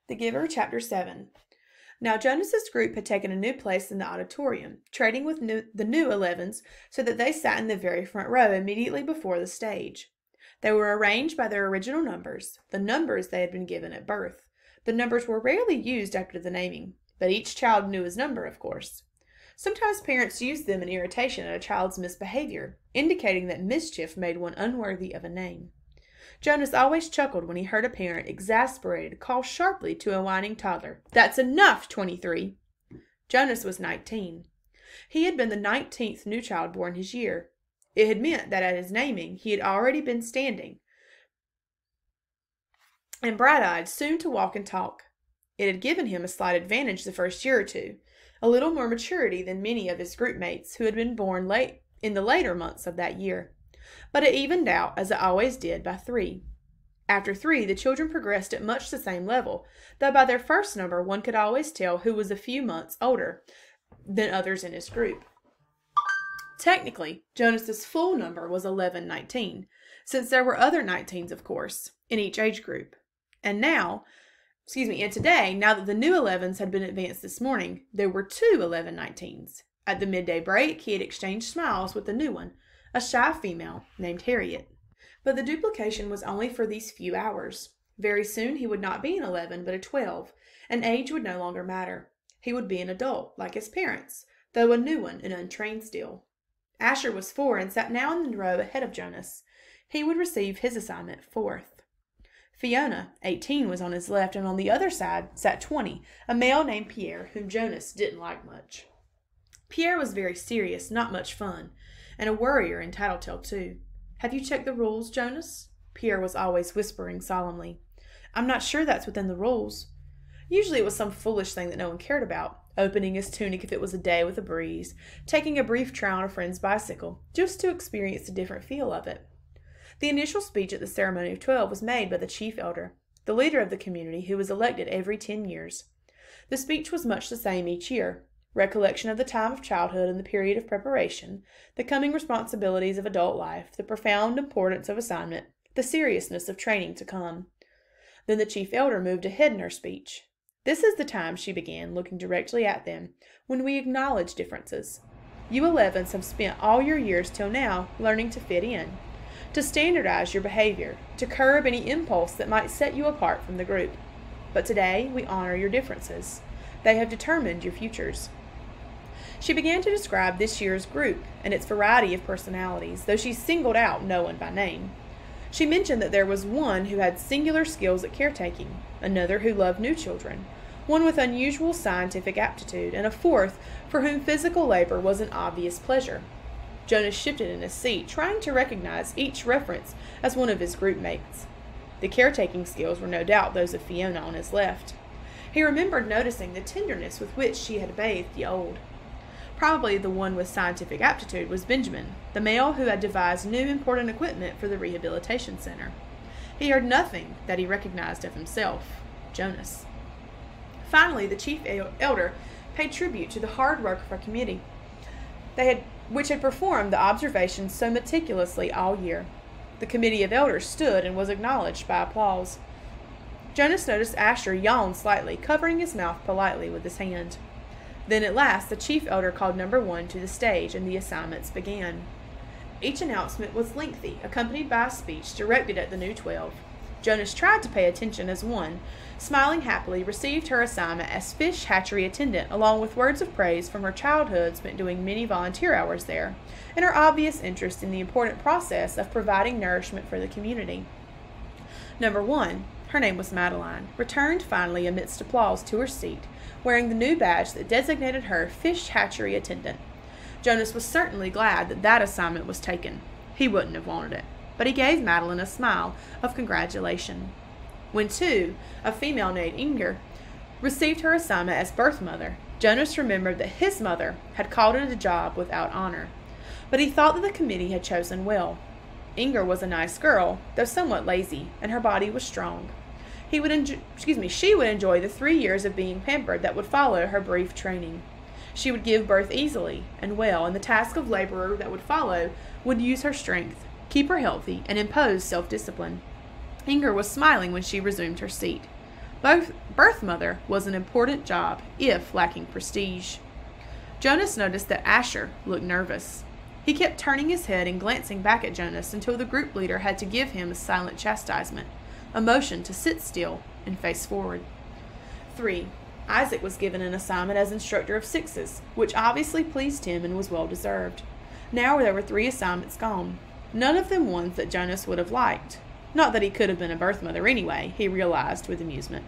The Giver, Chapter 7. Now Jonas's group had taken a new place in the auditorium, trading with the new 11s so that they sat in the very front row immediately before the stage. They were arranged by their original numbers, the numbers they had been given at birth. The numbers were rarely used after the naming, but each child knew his number, of course. Sometimes parents used them in irritation at a child's misbehavior, indicating that mischief made one unworthy of a name. Jonas always chuckled when he heard a parent, exasperated, call sharply to a whining toddler, "That's enough, 23!" Jonas was 19. He had been the 19th new child born his year. It had meant that at his naming he had already been standing, and bright-eyed, soon to walk and talk. It had given him a slight advantage the first year or two, a little more maturity than many of his group mates who had been born late in the later months of that year. But it evened out, as it always did, by 3. After 3, the children progressed at much the same level, though by their first number one could always tell who was a few months older than others in his group. Technically, Jonas's full number was 1119, since there were other 19s, of course, in each age group. And today, now that the new 11s had been advanced this morning, there were 2 1119s. At the midday break, he had exchanged smiles with the new one, a shy female named Harriet. But the duplication was only for these few hours. Very soon he would not be an 11, but a 12, and age would no longer matter. He would be an adult, like his parents, though a new one and untrained still. Asher was 4 and sat now in the row ahead of Jonas. He would receive his assignment 4th. Fiona, 18, was on his left, and on the other side sat 20, a male named Pierre, whom Jonas didn't like much. Pierre was very serious, not much fun, and a worrier and tattletale too. "Have you checked the rules, Jonas?" Pierre was always whispering solemnly. "I'm not sure that's within the rules." Usually it was some foolish thing that no one cared about, opening his tunic if it was a day with a breeze, taking a brief try on a friend's bicycle, just to experience the different feel of it. The initial speech at the ceremony of 12 was made by the chief elder, the leader of the community, who was elected every 10 years. The speech was much the same each year. Recollection of the time of childhood and the period of preparation, the coming responsibilities of adult life, the profound importance of assignment, the seriousness of training to come. Then the chief elder moved ahead in her speech. "This is the time," she began, looking directly at them, "when we acknowledge differences. You 11s have spent all your years till now learning to fit in, to standardize your behavior, to curb any impulse that might set you apart from the group. But today we honor your differences. They have determined your futures." She began to describe this year's group and its variety of personalities, though she singled out no one by name. She mentioned that there was one who had singular skills at caretaking, another who loved new children, one with unusual scientific aptitude, and a fourth for whom physical labor was an obvious pleasure. Jonas shifted in his seat, trying to recognize each reference as one of his group mates. The caretaking skills were no doubt those of Fiona on his left. He remembered noticing the tenderness with which she had bathed the old. Probably the one with scientific aptitude was Benjamin, the male who had devised new important equipment for the rehabilitation center. He heard nothing that he recognized of himself, Jonas. Finally, the chief elder paid tribute to the hard work of our committee, which had performed the observations so meticulously all year. The committee of elders stood and was acknowledged by applause. Jonas noticed Asher yawn slightly, covering his mouth politely with his hand. Then at last the chief elder called number 1 to the stage, and the assignments began. Each announcement was lengthy, accompanied by a speech directed at the new 12. Jonas tried to pay attention as one, smiling happily, received her assignment as fish hatchery attendant, along with words of praise from her childhood spent doing many volunteer hours there, and her obvious interest in the important process of providing nourishment for the community. Number 1, her name was Madeline, returned finally amidst applause to her seat, wearing the new badge that designated her fish hatchery attendant. Jonas was certainly glad that that assignment was taken. He wouldn't have wanted it, but he gave Madeline a smile of congratulation. When 2, a female named Inger, received her assignment as birth mother, Jonas remembered that his mother had called it a job without honor, but he thought that the committee had chosen well. Inger was a nice girl, though somewhat lazy, and her body was strong. She would enjoy the 3 years of being pampered that would follow her brief training. She would give birth easily and well, and the task of laborer that would follow would use her strength, keep her healthy, and impose self-discipline. Inger was smiling when she resumed her seat. Birth mother was an important job, if lacking prestige. Jonas noticed that Asher looked nervous. He kept turning his head and glancing back at Jonas until the group leader had to give him a silent chastisement, a motion to sit still and face forward. 3. Isaac was given an assignment as instructor of sixes, which obviously pleased him and was well deserved. Now there were 3 assignments gone, none of them ones that Jonas would have liked. Not that he could have been a birth mother anyway, he realized with amusement.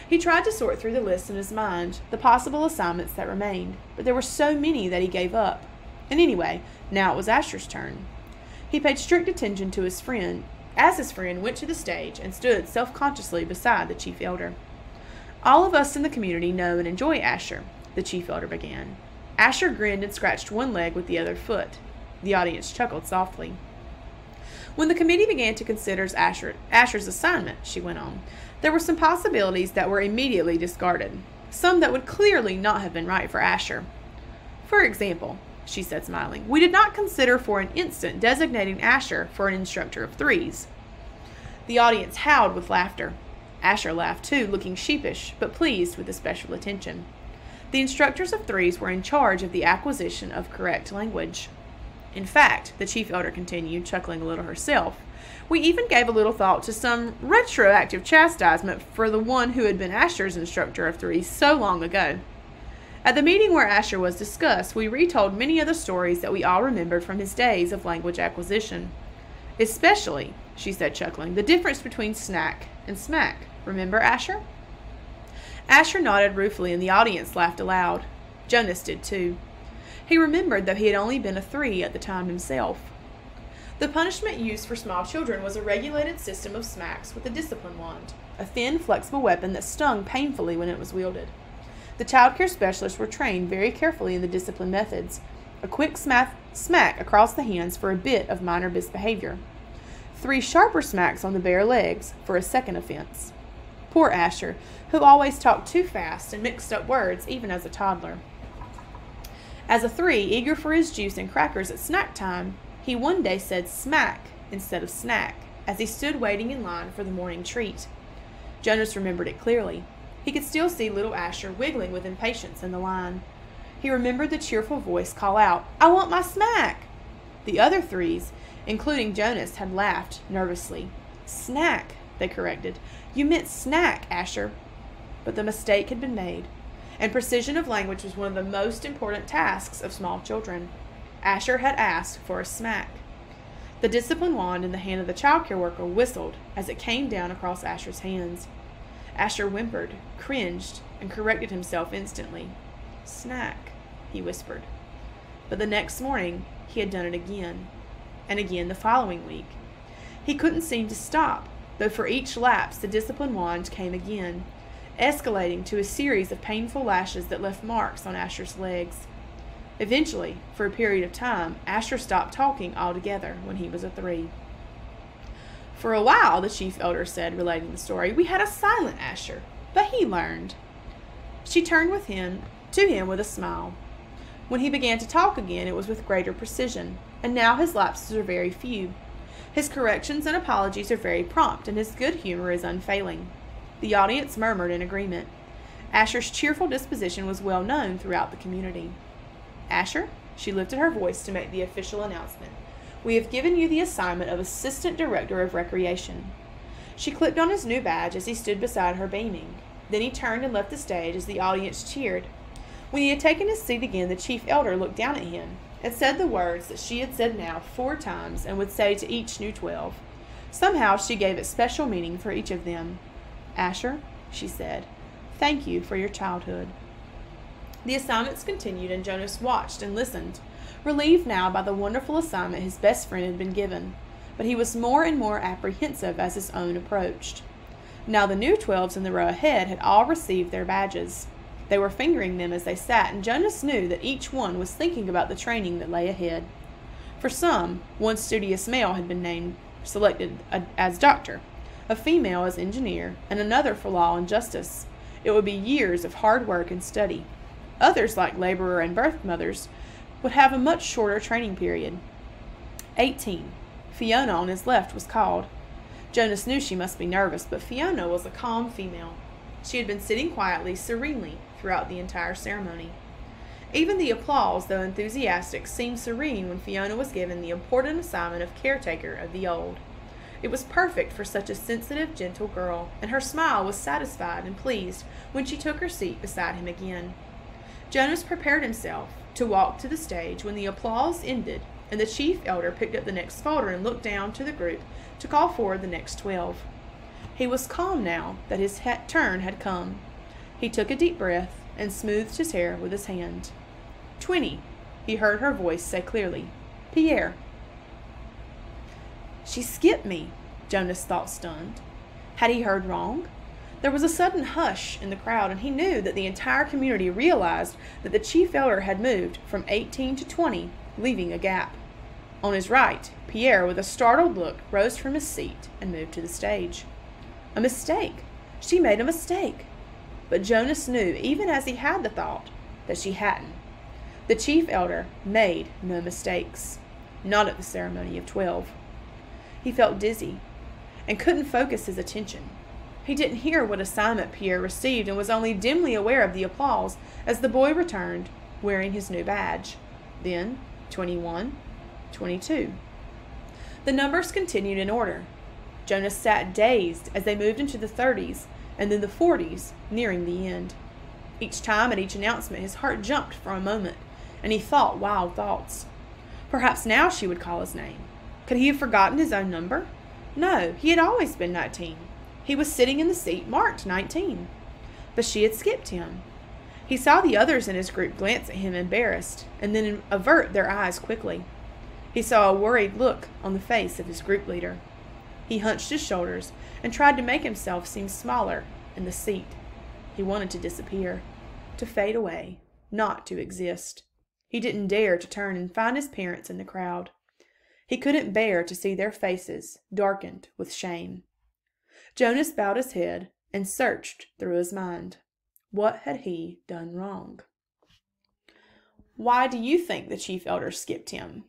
He tried to sort through the list in his mind, the possible assignments that remained, but there were so many that he gave up. And anyway, now it was Asher's turn. He paid strict attention to his friend, as his friend went to the stage and stood self-consciously beside the chief elder. All of us in the community know and enjoy Asher, the chief elder began. Asher grinned and scratched one leg with the other foot. The audience chuckled softly. When the committee began to consider Asher's assignment, she went on, there were some possibilities that were immediately discarded, some that would clearly not have been right for Asher. For example, she said smiling, we did not consider for an instant designating Asher for an instructor of threes. The audience howled with laughter. Asher laughed too, looking sheepish, but pleased with the special attention. The instructors of threes were in charge of the acquisition of correct language. In fact, the chief elder continued, chuckling a little herself, we even gave a little thought to some retroactive chastisement for the one who had been Asher's instructor of threes so long ago. At the meeting where Asher was discussed, we retold many of the stories that we all remembered from his days of language acquisition. Especially, she said chuckling, the difference between snack and smack. Remember, Asher? Asher nodded ruefully and the audience laughed aloud. Jonas did too. He remembered, though he had only been a 3 at the time himself. The punishment used for small children was a regulated system of smacks with a discipline wand, a thin, flexible weapon that stung painfully when it was wielded. The child care specialists were trained very carefully in the discipline methods, a quick smack across the hands for a bit of minor misbehavior, 3 sharper smacks on the bare legs for a second offense. Poor Asher, who always talked too fast and mixed up words even as a toddler. As a 3, eager for his juice and crackers at snack time, he one day said smack instead of snack as he stood waiting in line for the morning treat. Jonas remembered it clearly. He could still see little Asher wiggling with impatience in the line. He remembered the cheerful voice call out, I want my smack! The other 3s, including Jonas, had laughed nervously. Snack, they corrected. You meant snack, Asher. But the mistake had been made, and precision of language was one of the most important tasks of small children. Asher had asked for a smack. The discipline wand in the hand of the child care worker whistled as it came down across Asher's hands. Asher whimpered, cringed, and corrected himself instantly. Snack, he whispered. But the next morning, he had done it again, and again the following week. He couldn't seem to stop, though for each lapse the discipline wand came again, escalating to a series of painful lashes that left marks on Asher's legs. Eventually, for a period of time, Asher stopped talking altogether when he was a 3. For a while, the chief elder said, relating the story, we had a silent Asher, but he learned. She turned to him with a smile. When he began to talk again, it was with greater precision, and now his lapses are very few. His corrections and apologies are very prompt, and his good humor is unfailing. The audience murmured in agreement. Asher's cheerful disposition was well known throughout the community. Asher, she lifted her voice to make the official announcement. We have given you the assignment of Assistant Director of Recreation. She clicked on his new badge as he stood beside her beaming. Then he turned and left the stage as the audience cheered. When he had taken his seat again, the chief elder looked down at him and said the words that she had said now 4 times and would say to each new 12. Somehow she gave it special meaning for each of them. Asher, she said, thank you for your childhood. The assignments continued, and Jonas watched and listened, relieved now by the wonderful assignment his best friend had been given, but he was more and more apprehensive as his own approached. Now the new 12s in the row ahead had all received their badges. They were fingering them as they sat, and Jonas knew that each one was thinking about the training that lay ahead. For some, one studious male had been selected as doctor, a female as engineer, and another for law and justice. It would be years of hard work and study. Others, like laborer and birth mothers, would have a much shorter training period. 18. Fiona on his left was called. Jonas knew she must be nervous, but Fiona was a calm female. She had been sitting quietly, serenely, throughout the entire ceremony. Even the applause, though enthusiastic, seemed serene when Fiona was given the important assignment of caretaker of the old. It was perfect for such a sensitive, gentle girl, and her smile was satisfied and pleased when she took her seat beside him again. Jonas prepared himself to walk to the stage when the applause ended, and the chief elder picked up the next folder and looked down to the group to call forward the next 12. He was calm now that his turn had come. He took a deep breath and smoothed his hair with his hand. 20, he heard her voice say clearly. Pierre. She skipped me, Jonas thought, stunned. Had he heard wrong? There was a sudden hush in the crowd, and he knew that the entire community realized that the chief elder had moved from 18 to 20, leaving a gap. On his right, Pierre, with a startled look, rose from his seat and moved to the stage. A mistake. She made a mistake. But Jonas knew, even as he had the thought, that she hadn't. The chief elder made no mistakes. Not at the ceremony of 12. He felt dizzy and couldn't focus his attention. He didn't hear what assignment Pierre received and was only dimly aware of the applause as the boy returned, wearing his new badge. Then, 21, 22. The numbers continued in order. Jonas sat dazed as they moved into the 30s and then the 40s, nearing the end. Each time at each announcement his heart jumped for a moment, and he thought wild thoughts. Perhaps now she would call his name. Could he have forgotten his own number? No, he had always been 19. He was sitting in the seat marked 19. But she had skipped him. He saw the others in his group glance at him embarrassed, and then avert their eyes quickly. He saw a worried look on the face of his group leader. He hunched his shoulders and tried to make himself seem smaller in the seat. He wanted to disappear, to fade away, not to exist. He didn't dare to turn and find his parents in the crowd. He couldn't bear to see their faces darkened with shame. Jonas bowed his head and searched through his mind. What had he done wrong? Why do you think the chief elder skipped him?